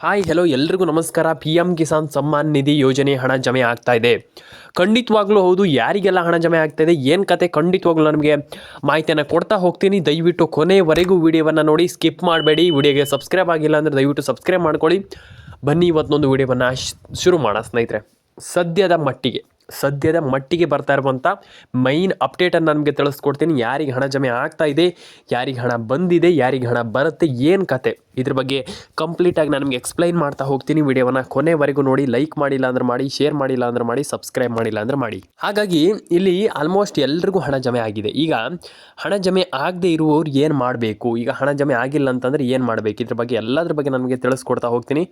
Hi hello ಎಲ್ರಿಗೂ ನಮಸ್ಕಾರ. PM Kisan Samman Nidhi ಯೋಜನೆ ಹಣ ಜಮೆ ಆಗ್ತಾ ಇದೆ. ಖಂಡಿತವಾಗ್ಲೂ ಹೌದು. ಯಾರಿಗೆಲ್ಲ ಹಣ ಜಮೆ ಆಗ್ತಾ ಇದೆ, ಏನು ಕತೆ, ಖಂಡಿತವಾಗ್ಲೂ ನಮಗೆ ಮಾಹಿತಿಯನ್ನು ಕೊಡ್ತಾ ಹೋಗ್ತೀನಿ. ದಯವಿಟ್ಟು ಕೊನೆವರೆಗೂ ವಿಡಿಯೋವನ್ನು ನೋಡಿ, ಸ್ಕಿಪ್ ಮಾಡಬೇಡಿ. ವಿಡಿಯೋಗೆ ಸಬ್ಸ್ಕ್ರೈಬ್ ಆಗಿಲ್ಲ ಅಂದರೆ ದಯವಿಟ್ಟು ಸಬ್ಸ್ಕ್ರೈಬ್ ಮಾಡ್ಕೊಳ್ಳಿ. ಬನ್ನಿ ಇವತ್ತೊಂದು ವಿಡಿಯೋವನ್ನು ಶುರು ಮಾಡೋಣ ಸ್ನೇಹಿತರೆ. ಸದ್ಯದ ಮಟ್ಟಿಗೆ ಬರ್ತಾ ಇರುವಂಥ ಮೈನ್ ಅಪ್ಡೇಟನ್ನು ನಮಗೆ ತಿಳಿಸ್ಕೊಡ್ತೀನಿ. ಯಾರಿಗೆ ಹಣ ಜಮೆ ಆಗ್ತಾ ಇದೆ, ಯಾರಿಗೆ ಹಣ ಬಂದಿದೆ, ಯಾರಿಗೆ ಹಣ ಬರುತ್ತೆ, ಏನು ಕತೆ, ಇದ್ರ ಬಗ್ಗೆ ಕಂಪ್ಲೀಟಾಗಿ ನಾನು ನಿಮಗೆ ಎಕ್ಸ್ಪ್ಲೈನ್ ಮಾಡ್ತಾ ಹೋಗ್ತೀನಿ. ವಿಡಿಯೋವನ್ನು ಕೊನೆವರೆಗೂ ನೋಡಿ. ಲೈಕ್ ಮಾಡಿಲ್ಲ ಅಂದ್ರೆ ಮಾಡಿ, ಶೇರ್ ಮಾಡಿಲ್ಲ ಅಂದ್ರೆ ಮಾಡಿ, ಸಬ್ಸ್ಕ್ರೈಬ್ ಮಾಡಿಲ್ಲ ಅಂದ್ರೆ ಮಾಡಿ. ಹಾಗಾಗಿ ಇಲ್ಲಿ ಆಲ್ಮೋಸ್ಟ್ ಎಲ್ರಿಗೂ ಹಣ ಜಮೆ ಆಗಿದೆ. ಈಗ ಹಣ ಜಮೆ ಆಗದೆ ಇರುವವ್ರು ಏನು ಮಾಡಬೇಕು, ಈಗ ಹಣ ಜಮೆ ಆಗಿಲ್ಲ ಅಂತಂದರೆ ಏನು ಮಾಡಬೇಕು, ಇದ್ರ ಬಗ್ಗೆ ಎಲ್ಲದ್ರ ಬಗ್ಗೆ ನಮಗೆ ತಿಳಿಸ್ಕೊಡ್ತಾ ಹೋಗ್ತೀನಿ.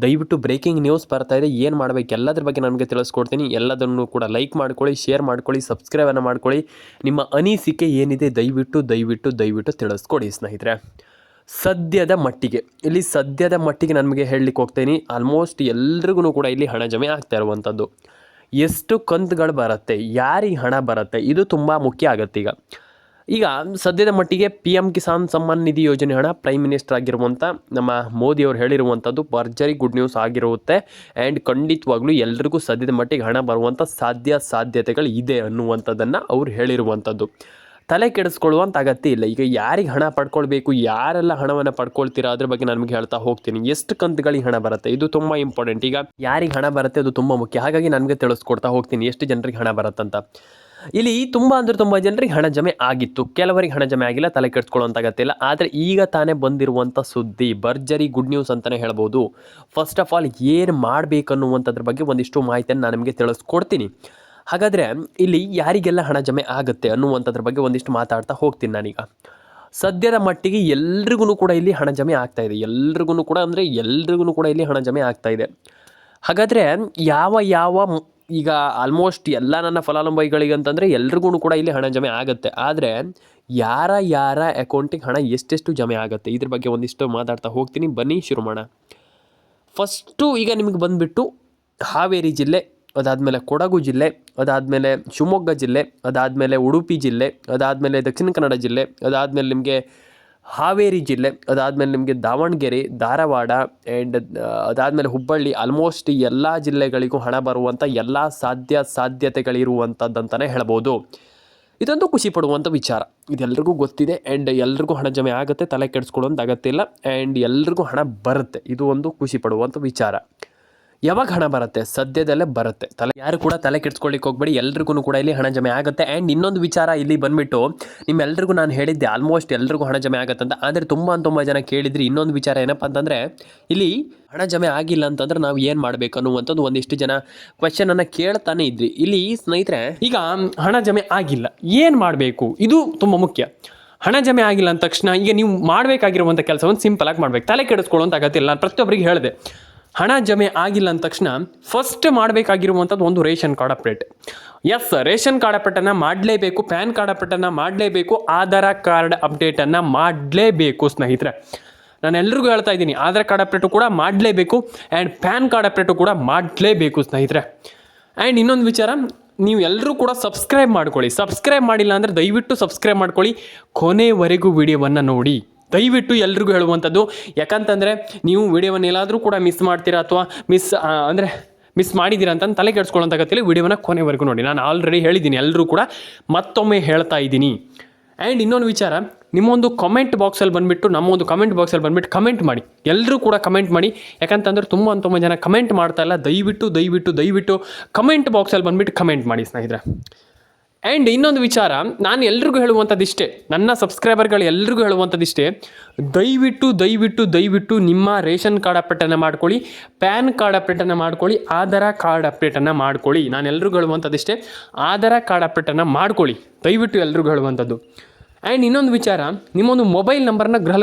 ದಯವಿಟ್ಟು ಬ್ರೇಕಿಂಗ್ ನ್ಯೂಸ್ ಬರ್ತಾ ಇದೆ, ಏನು ಮಾಡಬೇಕು ಎಲ್ಲದ್ರ ಬಗ್ಗೆ ನಮಗೆ ತಿಳಿಸ್ಕೊಡ್ತೀನಿ. ಎಲ್ಲದನ್ನು ಕೂಡ ಲೈಕ್ ಮಾಡ್ಕೊಳ್ಳಿ, ಶೇರ್ ಮಾಡ್ಕೊಳ್ಳಿ, ಸಬ್ಸ್ಕ್ರೈಬನ್ನು ಮಾಡ್ಕೊಳ್ಳಿ. ನಿಮ್ಮ ಅನಿಸಿಕೆ ಏನಿದೆ ದಯವಿಟ್ಟು ತಿಳಿಸ್ಕೊಡಿ ಸ್ನೇಹಿತರೆ. ಸದ್ಯದ ಮಟ್ಟಿಗೆ ನಮಗೆ ಹೇಳಲಿಕ್ಕೆ ಹೋಗ್ತೀನಿ. ಆಲ್ಮೋಸ್ಟ್ ಎಲ್ರಿಗೂ ಕೂಡ ಇಲ್ಲಿ ಹಣ ಜಮೆ ಆಗ್ತಾ ಇರುವಂಥದ್ದು. ಎಷ್ಟು ಕಂತುಗಳು ಬರುತ್ತೆ, ಯಾರಿಗೆ ಹಣ ಬರುತ್ತೆ, ಇದು ತುಂಬ ಮುಖ್ಯ ಆಗುತ್ತೆ. ಈಗ ಸದ್ಯದ ಮಟ್ಟಿಗೆ PM ಕಿಸಾನ್ ಸಮ್ಮಾನ್ ನಿಧಿ ಯೋಜನೆ ಹಣ ಪ್ರೈಮ್ ಮಿನಿಸ್ಟರ್ ಆಗಿರುವಂಥ ನಮ್ಮ ಮೋದಿಯವರು ಹೇಳಿರುವಂಥದ್ದು ಭರ್ಜರಿ ಗುಡ್ ನ್ಯೂಸ್ ಆಗಿರುತ್ತೆ. ಆ್ಯಂಡ್ ಖಂಡಿತವಾಗ್ಲೂ ಎಲ್ರಿಗೂ ಸದ್ಯದ ಮಟ್ಟಿಗೆ ಹಣ ಬರುವಂಥ ಸಾಧ್ಯತೆಗಳು ಇದೆ ಅನ್ನುವಂಥದ್ದನ್ನು ಅವ್ರು ಹೇಳಿರುವಂಥದ್ದು. ತಲೆ ಕೆಡಿಸ್ಕೊಳ್ಳುವಂಥ ಅಗತ್ಯ ಇಲ್ಲ. ಈಗ ಯಾರಿಗೆ ಹಣ ಪಡ್ಕೊಳ್ಬೇಕು, ಯಾರೆಲ್ಲ ಹಣವನ್ನು ಪಡ್ಕೊಳ್ತೀರಾ ಅದ್ರ ಬಗ್ಗೆ ನಾನು ನಿಮಗೆ ಹೇಳ್ತಾ ಹೋಗ್ತೀನಿ. ಎಷ್ಟು ಕಂತುಗಳಿಗೆ ಹಣ ಬರುತ್ತೆ, ಇದು ತುಂಬ ಇಂಪಾರ್ಟೆಂಟ್. ಈಗ ಯಾರಿಗೆ ಹಣ ಬರುತ್ತೆ ಅದು ತುಂಬ ಮುಖ್ಯ. ಹಾಗಾಗಿ ನನಗೆ ತಿಳಿಸ್ಕೊಡ್ತಾ ಹೋಗ್ತೀನಿ ಎಷ್ಟು ಜನರಿಗೆ ಹಣ ಬರುತ್ತಂತ. ಇಲ್ಲಿ ತುಂಬ ಜನರಿಗೆ ಹಣ ಜಮೆ ಆಗಿತ್ತು, ಕೆಲವರಿಗೆ ಹಣ ಜಮೆ ಆಗಿಲ್ಲ, ತಲೆ ಕೆಡಿಸ್ಕೊಳ್ಳುವಂಥ ಅಗತ್ಯ ಇಲ್ಲ. ಆದರೆ ಈಗ ತಾನೇ ಬಂದಿರುವಂಥ ಸುದ್ದಿ ಭರ್ಜರಿ ಗುಡ್ ನ್ಯೂಸ್ ಅಂತಲೇ ಹೇಳ್ಬೋದು. ಫಸ್ಟ್ ಆಫ್ ಆಲ್ ಏನು ಮಾಡಬೇಕನ್ನುವಂಥದ್ರ ಬಗ್ಗೆ ಒಂದಿಷ್ಟು ಮಾಹಿತಿಯನ್ನು ನಾನು ನಿಮಗೆ ತಿಳಿಸ್ಕೊಡ್ತೀನಿ. ಹಾಗಾದರೆ ಇಲ್ಲಿ ಯಾರಿಗೆಲ್ಲ ಹಣ ಜಮೆ ಆಗುತ್ತೆ ಅನ್ನುವಂಥದ್ರ ಬಗ್ಗೆ ಒಂದಿಷ್ಟು ಮಾತಾಡ್ತಾ ಹೋಗ್ತೀನಿ ನಾನೀಗ. ಸದ್ಯದ ಮಟ್ಟಿಗೆ ಎಲ್ರಿಗೂ ಕೂಡ ಇಲ್ಲಿ ಹಣ ಜಮೆ ಆಗ್ತಾಯಿದೆ. ಎಲ್ರಿಗೂ ಕೂಡ ಇಲ್ಲಿ ಹಣ ಜಮೆ ಆಗ್ತಾಯಿದೆ. ಹಾಗಾದರೆ ಯಾವ ಈಗ ಆಲ್ಮೋಸ್ಟ್ ಎಲ್ಲ ನನ್ನ ಫಲಾನುಭವಿಗಳಿಗೆ ಅಂತಂದರೆ ಎಲ್ರಿಗೂ ಕೂಡ ಇಲ್ಲಿ ಹಣ ಜಮೆ ಆಗುತ್ತೆ. ಆದರೆ ಯಾರ ಅಕೌಂಟಿಗೆ ಹಣ ಎಷ್ಟೆಷ್ಟು ಜಮೆ ಆಗುತ್ತೆ ಇದ್ರ ಬಗ್ಗೆ ಒಂದಿಷ್ಟು ಮಾತಾಡ್ತಾ ಹೋಗ್ತೀನಿ. ಬನ್ನಿ ಶುರು ಮಾಡೋಣ. ಫಸ್ಟು ಈಗ ನಿಮಗೆ ಬಂದುಬಿಟ್ಟು ಹಾವೇರಿ ಜಿಲ್ಲೆ, ಅದಾದಮೇಲೆ ಕೊಡಗು ಜಿಲ್ಲೆ, ಅದಾದಮೇಲೆ ಶಿವಮೊಗ್ಗ ಜಿಲ್ಲೆ, ಅದಾದಮೇಲೆ ಉಡುಪಿ ಜಿಲ್ಲೆ, ಅದಾದಮೇಲೆ ದಕ್ಷಿಣ ಕನ್ನಡ ಜಿಲ್ಲೆ, ಅದಾದಮೇಲೆ ನಿಮಗೆ ಹಾವೇರಿ ಜಿಲ್ಲೆ, ಅದಾದಮೇಲೆ ನಿಮಗೆ ದಾವಣಗೆರೆ, ಧಾರವಾಡ ಆ್ಯಂಡ್ ಅದಾದಮೇಲೆ ಹುಬ್ಬಳ್ಳಿ, ಆಲ್ಮೋಸ್ಟ್ ಎಲ್ಲ ಜಿಲ್ಲೆಗಳಿಗೂ ಹಣ ಬರುವಂಥ ಎಲ್ಲ ಸಾಧ್ಯತೆಗಳಿರುವಂಥದ್ದಂತಲೇ ಹೇಳ್ಬೋದು. ಇದೊಂದು ಖುಷಿ ಪಡುವಂಥ ವಿಚಾರ. ಇದೆಲ್ಲರಿಗೂ ಗೊತ್ತಿದೆ ಆ್ಯಂಡ್ ಎಲ್ರಿಗೂ ಹಣ ಜಮೆ ಆಗುತ್ತೆ, ತಲೆ ಕೆಡಿಸ್ಕೊಳ್ಳೋಂಥ ಅಗತ್ಯ ಇಲ್ಲ. ಆ್ಯಂಡ್ ಎಲ್ರಿಗೂ ಹಣ ಬರುತ್ತೆ, ಇದು ಒಂದು ಖುಷಿ ಪಡುವಂಥ ವಿಚಾರ. ಯಾವಾಗ ಹಣ ಬರುತ್ತೆ, ಸದ್ಯದಲ್ಲೇ ಬರುತ್ತೆ. ಯಾರು ಕೂಡ ತಲೆ ಕೆಡಿಸ್ಕೊಳ್ಳಿಕ್ಕೆ ಹೋಗ್ಬೇಡಿ, ಎಲ್ರಿಗೂ ಕೂಡ ಇಲ್ಲಿ ಹಣ ಜಮೆ ಆಗುತ್ತೆ. ಆ್ಯಂಡ್ ಇನ್ನೊಂದು ವಿಚಾರ ಇಲ್ಲಿ ಬಂದುಬಿಟ್ಟು ನಿಮ್ಮೆಲ್ರಿಗೂ ನಾನು ಹೇಳಿದ್ದೆ ಆಲ್ಮೋಸ್ಟ್ ಎಲ್ರಿಗೂ ಹಣ ಜಮೆ ಆಗುತ್ತೆ ಅಂತ. ಆದರೆ ತುಂಬ ಜನ ಕೇಳಿದ್ರಿ. ಇನ್ನೊಂದು ವಿಚಾರ ಏನಪ್ಪ ಅಂತಂದರೆ ಇಲ್ಲಿ ಹಣ ಜಮೆ ಆಗಿಲ್ಲ ಅಂತಂದ್ರೆ ನಾವು ಏನು ಮಾಡಬೇಕು ಅನ್ನುವಂಥದ್ದು ಒಂದಿಷ್ಟು ಜನ ಕ್ವೆಶ್ಚನನ್ನು ಕೇಳ್ತಾನೆ ಇದ್ರಿ. ಇಲ್ಲಿ ಸ್ನೇಹಿತರೆ, ಈಗ ಹಣ ಜಮೆ ಆಗಿಲ್ಲ, ಏನು ಮಾಡಬೇಕು, ಇದು ತುಂಬ ಮುಖ್ಯ. ಹಣ ಜಮೆ ಆಗಿಲ್ಲ ಅಂದ ತಕ್ಷಣ ಈಗ ನೀವು ಮಾಡಬೇಕಾಗಿರುವಂಥ ಕೆಲಸವನ್ನು ಸಿಂಪಲಾಗಿ ಮಾಡಬೇಕು, ತಲೆ ಕೆಡಿಸ್ಕೊಳ್ಳುವಂಥ ಅಗತ್ಯ ಇಲ್ಲ. ನಾನು ಪ್ರತಿಯೊಬ್ಬರಿಗೆ ಹೇಳಿದೆ, ಹಣ ಜಮೆ ಆಗಿಲ್ಲ ಅಂದ ತಕ್ಷಣ ಫಸ್ಟ್ ಮಾಡಬೇಕಾಗಿರುವಂಥದ್ದು ಒಂದು ration card update. Yes, ration card ಅಪ್ಡೇಟನ್ನು ಮಾಡಲೇಬೇಕು, ಪ್ಯಾನ್ ಕಾರ್ಡ್ ಅಪ್ಡೇಟನ್ನು ಮಾಡಲೇಬೇಕು, ಆಧಾರ್ ಕಾರ್ಡ್ ಅಪ್ಡೇಟನ್ನು ಮಾಡಲೇಬೇಕು ಸ್ನೇಹಿತರೆ. ನಾನು ಎಲ್ರಿಗೂ ಹೇಳ್ತಾ ಇದ್ದೀನಿ, ಆಧಾರ್ ಕಾರ್ಡ್ ಅಪ್ಡೇಟು ಕೂಡ ಮಾಡಲೇಬೇಕು ಆ್ಯಂಡ್ ಪ್ಯಾನ್ ಕಾರ್ಡ್ ಅಪ್ಡೇಟು ಕೂಡ ಮಾಡಲೇಬೇಕು ಸ್ನೇಹಿತರೆ. ಆ್ಯಂಡ್ ಇನ್ನೊಂದು ವಿಚಾರ, ನೀವು ಎಲ್ಲರೂ ಕೂಡ ಸಬ್ಸ್ಕ್ರೈಬ್ ಮಾಡ್ಕೊಳ್ಳಿ. ಸಬ್ಸ್ಕ್ರೈಬ್ ಮಾಡಿಲ್ಲ ಅಂದರೆ ದಯವಿಟ್ಟು ಸಬ್ಸ್ಕ್ರೈಬ್ ಮಾಡ್ಕೊಳ್ಳಿ, ಕೊನೆವರೆಗೂ ವಿಡಿಯೋವನ್ನು ನೋಡಿ. ದಯವಿಟ್ಟು ಎಲ್ರಿಗೂ ಹೇಳುವಂಥದ್ದು, ಯಾಕಂತಂದರೆ ನೀವು ವಿಡಿಯೋವನ್ನು ಎಲ್ಲಾದರೂ ಕೂಡ ಮಿಸ್ ಮಾಡ್ತೀರಾ ಅಥವಾ ಮಿಸ್ ಮಾಡಿದ್ದೀರಾ ಅಂತ ತಲೆ ಕೆಡಿಸ್ಕೊಳ್ಳೋಂಥ ಅಗತ್ಯ ಇಲ್ಲ. ವಿಡಿಯೋವನ್ನು ಕೊನೆವರೆಗೂ ನೋಡಿ. ನಾನು ಆಲ್ರೆಡಿ ಹೇಳಿದ್ದೀನಿ, ಎಲ್ಲರೂ ಕೂಡ ಮತ್ತೊಮ್ಮೆ ಹೇಳ್ತಾ ಇದ್ದೀನಿ. ಆ್ಯಂಡ್ ಇನ್ನೊಂದು ವಿಚಾರ, ನಿಮ್ಮೊಂದು ಕಮೆಂಟ್ ಬಾಕ್ಸಲ್ಲಿ ಬಂದುಬಿಟ್ಟು ನಮ್ಮೊಂದು ಕಮೆಂಟ್ ಬಾಕ್ಸಲ್ಲಿ ಬಂದುಬಿಟ್ಟು ಕಮೆಂಟ್ ಮಾಡಿ. ಎಲ್ಲರೂ ಕೂಡ ಕಮೆಂಟ್ ಮಾಡಿ, ಯಾಕಂತಂದರೆ ತುಂಬ ಜನ ಕಮೆಂಟ್ ಮಾಡ್ತಾಯಿಲ್ಲ. ದಯವಿಟ್ಟು ಕಮೆಂಟ್ ಬಾಕ್ಸಲ್ಲಿ ಬಂದುಬಿಟ್ಟು ಕಮೆಂಟ್ ಮಾಡಿ ಸ್ನೇಹಿತರೆ. ಆ್ಯಂಡ್ ಇನ್ನೊಂದು ವಿಚಾರ, ನಾನು ಎಲ್ರಿಗೂ ಹೇಳುವಂಥದ್ದಿಷ್ಟೇ, ನನ್ನ ಸಬ್ಸ್ಕ್ರೈಬರ್ಗಳು ಎಲ್ರಿಗೂ ಹೇಳುವಂಥದ್ದಿಷ್ಟೇ, ದಯವಿಟ್ಟು ನಿಮ್ಮ ರೇಷನ್ ಕಾರ್ಡ್ ಅಪ್ಡೇಟನ್ನು ಮಾಡ್ಕೊಳ್ಳಿ, ಪ್ಯಾನ್ ಕಾರ್ಡ್ ಅಪ್ಡೇಟನ್ನು ಮಾಡ್ಕೊಳ್ಳಿ, ಆಧಾರ್ ಕಾರ್ಡ್ ಅಪ್ಡೇಟನ್ನು ಮಾಡ್ಕೊಳ್ಳಿ. ನಾನು ಎಲ್ರಿಗೂ ಹೇಳುವಂಥದ್ದಿಷ್ಟೇ, ಆಧಾರ್ ಕಾರ್ಡ್ ಅಪ್ಡೇಟನ್ನು ಮಾಡ್ಕೊಳ್ಳಿ, ದಯವಿಟ್ಟು ಎಲ್ರಿಗೂ ಹೇಳುವಂಥದ್ದು. ಆ್ಯಂಡ್ ಇನ್ನೊಂದು ವಿಚಾರ, ನಿಮ್ಮೊಂದು ಮೊಬೈಲ್ ನಂಬರ್ನ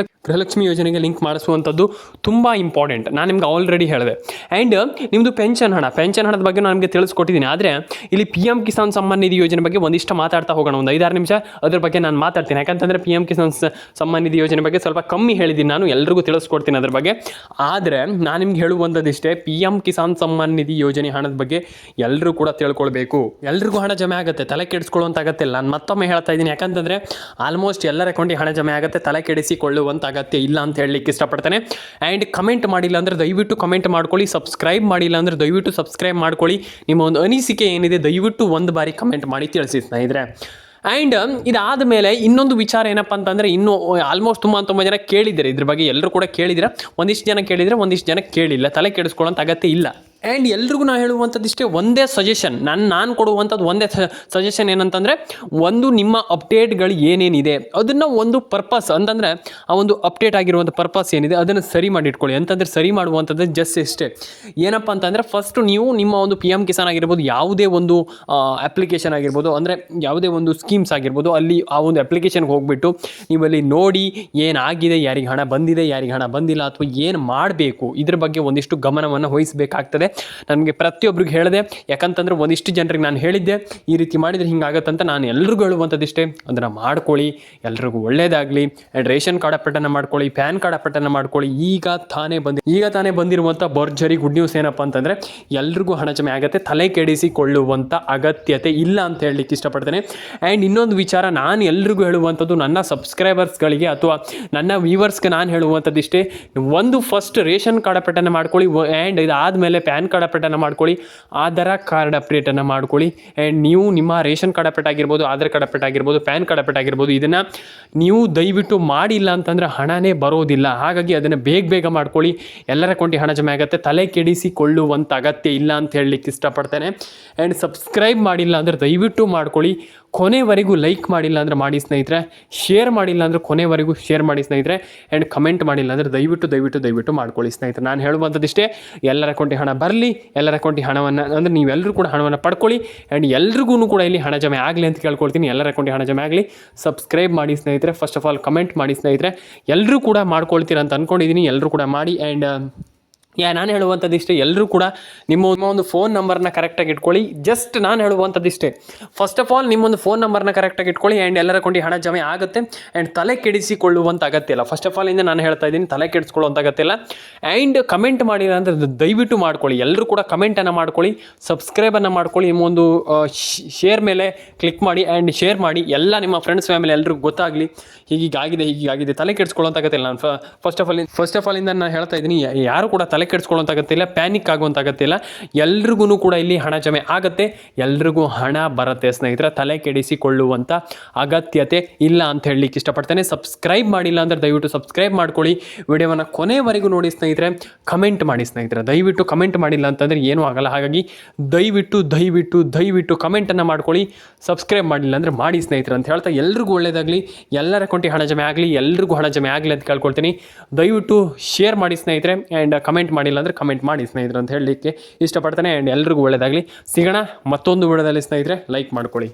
ಗೃಹಲಕ್ಷ್ಮಿ ಯೋಜನೆಗೆ ಲಿಂಕ್ ಮಾಡಿಸುವಂಥದ್ದು ತುಂಬ ಇಂಪಾರ್ಟೆಂಟ್. ನಾನು ನಿಮ್ಗೆ ಆಲ್ರೆಡಿ ಹೇಳಿದೆ. ಆ್ಯಂಡ್ ನಿಮ್ಮದು ಪೆನ್ಷನ್ ಹಣದ ಬಗ್ಗೆ ನಾನು ನಿಮಗೆ ತಿಳಿಸ್ಕೊಟ್ಟಿದ್ದೀನಿ. ಆದರೆ ಇಲ್ಲಿ PM ಕಿಸಾನ್ ಸಮ್ಮಾನ್ ನಿಧಿ ಯೋಜನೆ ಬಗ್ಗೆ ಒಂದಿಷ್ಟು ಮಾತಾಡ್ತಾ ಹೋಗೋಣ, ಒಂದು 5-6 ನಿಮಿಷ ಅದ್ರ ಬಗ್ಗೆ ನಾನು ಮಾತಾಡ್ತೀನಿ. ಯಾಕಂತಂದರೆ PM ಕಿಸಾನ್ ಸಮ್ಮಾನ್ ನಿಧಿ ಯೋಜನೆ ಬಗ್ಗೆ ಸ್ವಲ್ಪ ಕಮ್ಮಿ ಹೇಳಿದ್ದೀನಿ, ನಾನು ಎಲ್ರಿಗೂ ತಿಳಿಸ್ಕೊಡ್ತೀನಿ ಅದ್ರ ಬಗ್ಗೆ. ಆದರೆ ನಾನು ನಿಮ್ಗೆ ಹೇಳುವಂಥದ್ದಿಷ್ಟೇ, PM ಕಿಸಾನ್ ಸಮ್ಮಾನ್ ನಿಧಿ ಯೋಜನೆ ಹಣದ ಬಗ್ಗೆ ಎಲ್ಲರೂ ಕೂಡ ತಿಳ್ಕೊಳ್ಬೇಕು. ಎಲ್ರಿಗೂ ಹಣ ಜಮೆ ಆಗುತ್ತೆ, ತಲೆ ಕೆಡಿಸ್ಕೊಳ್ಳುವಂಥ ಅಗತ್ಯ ಇಲ್ಲ. ನಾನು ಮತ್ತೊಮ್ಮೆ ಹೇಳ್ತಾ ಇದ್ದೀನಿ, ಯಾಕಂತಂದರೆ ಆಲ್ಮೋಸ್ಟ್ ಎಲ್ಲರ ಅಕೌಂಟಿಗೆ ಹಣ ಜಮೆ ಆಗುತ್ತೆ, ತಲೆ ಕೆಡಿಸಿಕೊಳ್ಳುವಂಥ ಅಗತ್ಯ ಇಲ್ಲ ಅಂತ ಹೇಳಲಿಕ್ಕೆ ಇಷ್ಟಪಡ್ತೇನೆ. ಆ್ಯಂಡ್ ಕಮೆಂಟ್ ಮಾಡಿಲ್ಲ ಅಂದರೆ ದಯವಿಟ್ಟು ಕಮೆಂಟ್ ಮಾಡ್ಕೊಳ್ಳಿ, ಸಬ್ಸ್ಕ್ರೈಬ್ ಮಾಡಿಲ್ಲ ಅಂದರೆ ದಯವಿಟ್ಟು ಸಬ್ಸ್ಕ್ರೈಬ್ ಮಾಡ್ಕೊಳ್ಳಿ. ನಿಮ್ಮ ಒಂದು ಅನಿಸಿಕೆ ಏನಿದೆ ದಯವಿಟ್ಟು ಒಂದು ಬಾರಿ ಕಮೆಂಟ್ ಮಾಡಿ ತಿಳಿಸಿ ಸ್ನೇಹಿತರೆ. ಆ್ಯಂಡ್ ಇದಾದ ಮೇಲೆ ಇನ್ನೊಂದು ವಿಚಾರ ಏನಪ್ಪ ಅಂತಂದರೆ, ಇನ್ನೂ ಆಲ್ಮೋಸ್ಟ್ ತುಂಬ ಜನ ಕೇಳಿದ್ದಾರೆ ಇದ್ರ ಬಗ್ಗೆ, ಎಲ್ಲರೂ ಕೂಡ ಕೇಳಿದ್ರೆ, ಒಂದಿಷ್ಟು ಜನ ಕೇಳಿದರೆ ಒಂದಿಷ್ಟು ಜನ ಕೇಳಿಲ್ಲ. ತಲೆ ಕೆಡಿಸ್ಕೊಳ್ಳೋಂಥ ಅಗತ್ಯ ಇಲ್ಲ. ಆ್ಯಂಡ್ ಎಲ್ರಿಗೂ ನಾನು ಹೇಳುವಂಥದ್ದಿಷ್ಟೇ, ಒಂದೇ ಸಜೆಷನ್, ನಾನು ಕೊಡುವಂಥದ್ದು ಒಂದೇ ಸಜೆಷನ್ ಏನಂತಂದರೆ, ಒಂದು ನಿಮ್ಮ ಅಪ್ಡೇಟ್ಗಳು ಏನೇನಿದೆ ಅದನ್ನು ಒಂದು ಪರ್ಪಸ್ ಅಂತಂದರೆ, ಆ ಒಂದು ಅಪ್ಡೇಟ್ ಆಗಿರುವಂಥ ಪರ್ಪಸ್ ಏನಿದೆ ಅದನ್ನು ಸರಿ ಮಾಡಿ ಇಟ್ಕೊಳ್ಳಿ. ಅಂತಂದರೆ ಸರಿ ಮಾಡುವಂಥದ್ದು ಜಸ್ಟ್ ಇಷ್ಟೇ. ಏನಪ್ಪ ಅಂತಂದರೆ, ಫಸ್ಟು ನೀವು ನಿಮ್ಮ ಒಂದು PM ಕಿಸಾನ್ ಆಗಿರ್ಬೋದು, ಯಾವುದೇ ಒಂದು ಅಪ್ಲಿಕೇಶನ್ ಆಗಿರ್ಬೋದು, ಅಂದರೆ ಯಾವುದೇ ಒಂದು ಸ್ಕೀಮ್ಸ್ ಆಗಿರ್ಬೋದು, ಅಲ್ಲಿ ಆ ಒಂದು ಅಪ್ಲಿಕೇಶನ್ಗೆ ಹೋಗಿಬಿಟ್ಟು ನೀವಲ್ಲಿ ನೋಡಿ ಏನಾಗಿದೆ, ಯಾರಿಗೆ ಹಣ ಬಂದಿದೆ, ಯಾರಿಗೆ ಹಣ ಬಂದಿಲ್ಲ, ಅಥವಾ ಏನು ಮಾಡಬೇಕು ಇದ್ರ ಬಗ್ಗೆ ಒಂದಿಷ್ಟು ಗಮನವನ್ನು ವಹಿಸಬೇಕಾಗ್ತದೆ. ನನಗೆ ಪ್ರತಿಯೊಬ್ಬರಿಗೆ ಹೇಳಿದೆ, ಯಾಕಂತಂದ್ರೆ ಒಂದಿಷ್ಟು ಜನರಿಗೆ ನಾನು ಹೇಳಿದ್ದೆ ಈ ರೀತಿ ಮಾಡಿದರೆ ಹಿಂಗಾಗತ್ತಂತ. ನಾನು ಎಲ್ರಿಗೂ ಹೇಳುವಂಥದ್ದಿಷ್ಟೇ, ಅದನ್ನು ಮಾಡ್ಕೊಳ್ಳಿ, ಎಲ್ರಿಗೂ ಒಳ್ಳೇದಾಗಲಿ. ಆ್ಯಂಡ್ ರೇಷನ್ ಕಾರ್ಡ್ ಅಪ್ಡೇಟನ್ನು ಮಾಡ್ಕೊಳ್ಳಿ, ಪ್ಯಾನ್ ಕಾರ್ಡ್ ಅಪ್ಡೇಟನ್ನು ಮಾಡ್ಕೊಳ್ಳಿ. ಈಗ ತಾನೇ ಬಂದಿರುವಂಥ ಭರ್ಜರಿ ಗುಡ್ ನ್ಯೂಸ್ ಏನಪ್ಪ ಅಂತಂದರೆ, ಎಲ್ರಿಗೂ ಹಣ ಜಮೆ ಆಗುತ್ತೆ, ತಲೆ ಕೆಡಿಸಿಕೊಳ್ಳುವಂಥ ಅಗತ್ಯತೆ ಇಲ್ಲ ಅಂತ ಹೇಳಲಿಕ್ಕೆ ಇಷ್ಟಪಡ್ತೇನೆ. ಆ್ಯಂಡ್ ಇನ್ನೊಂದು ವಿಚಾರ ನಾನು ಎಲ್ರಿಗೂ ಹೇಳುವಂಥದ್ದು, ನನ್ನ ಸಬ್ಸ್ಕ್ರೈಬರ್ಸ್ಗಳಿಗೆ ಅಥವಾ ನನ್ನ ವ್ಯೂವರ್ಸ್ಗೆ ನಾನು ಹೇಳುವಂಥದ್ದಿಷ್ಟೇ, ಒಂದು ಫಸ್ಟ್ ರೇಷನ್ ಕಾರ್ಡ್ ಅಪ್ಡೇಟನ್ನು ಮಾಡ್ಕೊಳ್ಳಿ. ಆ್ಯಂಡ್ ಇದಾದಮೇಲೆ ಪ್ಯಾನ್ ಕಾರ್ಡ್ ಅಪ್ಡೇಟನ್ನು ಮಾಡ್ಕೊಳ್ಳಿ, ಆಧಾರ್ ಕಾರ್ಡ್ ಅಪ್ಡೇಟನ್ನು ಮಾಡ್ಕೊಳ್ಳಿ. ಆ್ಯಂಡ್ ನೀವು ನಿಮ್ಮ ರೇಷನ್ ಕಾರ್ಡ್ ಅಪ್ಡೇಟ್ ಆಗಿರ್ಬೋದು, ಆಧಾರ್ ಕಾರ್ಡ್ ಅಪ್ಡೇಟ್ ಆಗಿರ್ಬೋದು, ಪ್ಯಾನ್ ಕಾರ್ಡ್ ಅಪ್ಡೇಟ್ ಆಗಿರ್ಬೋದು, ಇದನ್ನು ನೀವು ದಯವಿಟ್ಟು ಮಾಡಿಲ್ಲ ಅಂತಂದರೆ ಹಣನೇ ಬರೋದಿಲ್ಲ. ಹಾಗಾಗಿ ಅದನ್ನು ಬೇಗ ಮಾಡ್ಕೊಳ್ಳಿ. ಎಲ್ಲರ ಅಕೌಂಟಿಗೆ ಹಣ ಜಮೆ ಆಗುತ್ತೆ, ತಲೆ ಕೆಡಿಸಿಕೊಳ್ಳುವಂಥ ಅಗತ್ಯ ಇಲ್ಲ ಅಂತ ಹೇಳಲಿಕ್ಕೆ ಇಷ್ಟಪಡ್ತೇನೆ. ಆ್ಯಂಡ್ ಸಬ್ಸ್ಕ್ರೈಬ್ ಮಾಡಿಲ್ಲ ಅಂದರೆ ದಯವಿಟ್ಟು ಮಾಡ್ಕೊಳ್ಳಿ. ಕೊನೆವರೆಗೂ ಲೈಕ್ ಮಾಡಿಲ್ಲ ಅಂದರೆ ಮಾಡಿ ಸ್ನೇಹಿತರೆ, ಶೇರ್ ಮಾಡಿಲ್ಲ ಅಂದರೆ ಕೊನೆವರೆಗೂ ಶೇರ್ ಮಾಡಿ ಸ್ನೇಹಿತರೆ. ಆ್ಯಂಡ್ ಕಮೆಂಟ್ ಮಾಡಿಲ್ಲ ಅಂದರೆ ದಯವಿಟ್ಟು ಮಾಡ್ಕೊಳ್ಳಿ ಸ್ನೇಹಿತರೆ. ನಾನು ಹೇಳುವಂಥದ್ದಿಷ್ಟೇ, ಎಲ್ಲರ ಅಕೌಂಟಿಗೆ ಹಣ ಬರಲಿ, ಎಲ್ಲರ ಅಕೌಂಟಿಗೆ ಹಣವನ್ನು ಅಂದರೆ ನೀವೆಲ್ಲರೂ ಕೂಡ ಹಣವನ್ನು ಪಡ್ಕೊಳ್ಳಿ. ಆ್ಯಂಡ್ ಎಲ್ರಿಗೂ ಕೂಡ ಇಲ್ಲಿ ಹಣ ಜಮೆ ಆಗಲಿ ಅಂತ ಕೇಳ್ಕೊಳ್ತೀನಿ. ಎಲ್ಲರ ಅಕೌಂಟಿಗೆ ಹಣ ಜಮೆ ಆಗಲಿ. ಸಬ್ಸ್ಕ್ರೈಬ್ ಮಾಡಿ ಸ್ನೇಹಿತರೆ, ಫಸ್ಟ್ ಆಫ್ ಆಲ್ ಕಮೆಂಟ್ ಮಾಡಿ ಸ್ನೇಹಿತರೆ. ಎಲ್ಲರೂ ಕೂಡ ಮಾಡ್ಕೊಳ್ತೀರ ಅಂತ ಅಂದ್ಕೊಂಡಿದ್ದೀನಿ, ಎಲ್ಲರೂ ಕೂಡ ಮಾಡಿ. ಆ್ಯಂಡ್ ನಾನು ಹೇಳುವಂಥದ್ದಿಷ್ಟೇ, ಎಲ್ಲರೂ ಕೂಡ ನಿಮ್ಮ ಒಂದು ಫೋನ್ ನಂಬರ್ನ ಕರೆಕ್ಟಾಗಿ ಇಟ್ಕೊಳ್ಳಿ. ಜಸ್ಟ್ ನಾನು ಹೇಳುವಂಥದ್ದಿಷ್ಟೇ, ಫಸ್ಟ್ ಆಫ್ ಆಲ್ ನಿಮ್ಮೊಂದು ಫೋನ್ ನಂಬರ್ನ ಕರೆಕ್ಟಾಗಿ ಇಟ್ಕೊಳ್ಳಿ. ಆ್ಯಂಡ್ ಎಲ್ಲರ ಅಕೌಂಟಿಗೆ ಹಣ ಜಮೆ ಆಗುತ್ತೆ. ಆ್ಯಂಡ್ ತಲೆ ಕೆಡಿಸಿಕೊಳ್ಳುವಂಥ ಅಗತ್ಯ ಇಲ್ಲ. ಫಸ್ಟ್ ಆಫ್ ಆಲ್ ಇಂದ ನಾನು ಹೇಳ್ತಾ ಇದ್ದೀನಿ, ತಲೆ ಕೆಡಿಸ್ಕೊಳ್ಳುವಂಥ ಅಗತ್ಯ ಇಲ್ಲ. ಆ್ಯಂಡ್ ಕಮೆಂಟ್ ಮಾಡಿಲ್ಲ ಅಂದರೆ ದಯವಿಟ್ಟು ಮಾಡ್ಕೊಳ್ಳಿ. ಎಲ್ಲರೂ ಕೂಡ ಕಮೆಂಟನ್ನು ಮಾಡ್ಕೊಳ್ಳಿ, ಸಬ್ಸ್ಕ್ರೈಬನ್ನು ಮಾಡ್ಕೊಳ್ಳಿ. ನಿಮ್ಮೊಂದು ಶೇರ್ ಮೇಲೆ ಕ್ಲಿಕ್ ಮಾಡಿ ಆ್ಯಂಡ್ ಶೇರ್ ಮಾಡಿ. ಎಲ್ಲ ನಿಮ್ಮ ಫ್ರೆಂಡ್ಸ್ ಫ್ಯಾಮಿಲಿ ಎಲ್ರಿಗೂ ಗೊತ್ತಾಗಲಿ, ಹೀಗಾಗಿದೆ. ತಲೆ ಕೆಡಿಸ್ಕೊಳ್ಳುವಂಥ ಅಗತ್ಯ ಇಲ್ಲ. ನಾನು ಫಸ್ಟ್ ಆಫ್ ಆಲ್ ಇಂದ ನಾನು ಹೇಳ್ತಾ ಇದ್ದೀನಿ, ಯಾರು ಕೂಡ ತಲೆ ಕೆಡಿಸ್ಕೊಳ್ಳುವಂಥ ಅಗತ್ಯ ಇಲ್ಲ, ಪ್ಯಾನಿಕ್ ಆಗುವಂಥ ಅಗತ್ಯ ಇಲ್ಲ. ಎಲ್ರಿಗೂ ಕೂಡ ಇಲ್ಲಿ ಹಣ ಜಮೆ ಆಗುತ್ತೆ, ಎಲ್ರಿಗೂ ಹಣ ಬರುತ್ತೆ ಸ್ನೇಹಿತರೆ. ತಲೆ ಕೆಡಿಸಿಕೊಳ್ಳುವಂಥ ಅಗತ್ಯತೆ ಇಲ್ಲ ಅಂತ ಹೇಳಲಿಕ್ಕೆ ಇಷ್ಟಪಡ್ತೇನೆ. ಸಬ್ಸ್ಕ್ರೈಬ್ ಮಾಡಿಲ್ಲ ಅಂದರೆ ದಯವಿಟ್ಟು ಸಬ್ಸ್ಕ್ರೈಬ್ ಮಾಡ್ಕೊಳ್ಳಿ. ವಿಡಿಯೋವನ್ನು ಕೊನೆವರೆಗೂ ನೋಡಿ ಸ್ನೇಹಿತರೆ. ಕಮೆಂಟ್ ಮಾಡಿ ಸ್ನೇಹಿತರೆ, ದಯವಿಟ್ಟು ಕಮೆಂಟ್ ಮಾಡಿಲ್ಲ ಅಂತಂದರೆ ಏನೂ ಆಗಲ್ಲ. ಹಾಗಾಗಿ ದಯವಿಟ್ಟು ಕಮೆಂಟನ್ನು ಮಾಡ್ಕೊಳ್ಳಿ. ಸಬ್ಸ್ಕ್ರೈಬ್ ಮಾಡಿಲ್ಲ ಅಂದರೆ ಮಾಡಿ ಸ್ನೇಹಿತರೆ ಅಂತ ಹೇಳ್ತಾ, ಎಲ್ರಿಗೂ ಒಳ್ಳೆಯದಾಗಲಿ, ಎಲ್ಲರ ಅಕೌಂಟಿಗೆ ಹಣ ಜಮೆ ಆಗಲಿ, ಎಲ್ರಿಗೂ ಹಣ ಜಮೆ ಆಗಲಿ ಅಂತ ಕೇಳ್ಕೊಳ್ತೀನಿ. ದಯವಿಟ್ಟು ಶೇರ್ ಮಾಡಿ ಸ್ನೇಹಿತರೆ. ಆ್ಯಂಡ್ ಕಮೆಂಟ್ ಮಾಡಿಲ್ಲ ಅಂದರೆ ಕಮೆಂಟ್ ಮಾಡಿ ಸ್ನೇಹಿತರೆ ಅಂತ ಹೇಳಲಿಕ್ಕೆ ಇಷ್ಟಪಡ್ತೇನೆ. ಆ್ಯಂಡ್ ಎಲ್ರಿಗೂ ಒಳ್ಳೆಯದಾಗಲಿ. ಸಿಗೋಣ ಮತ್ತೊಂದು ವಿಡಿಯೋದಲ್ಲಿ ಸ್ನೇಹಿತರೆ. ಲೈಕ್ ಮಾಡ್ಕೊಳ್ಳಿ.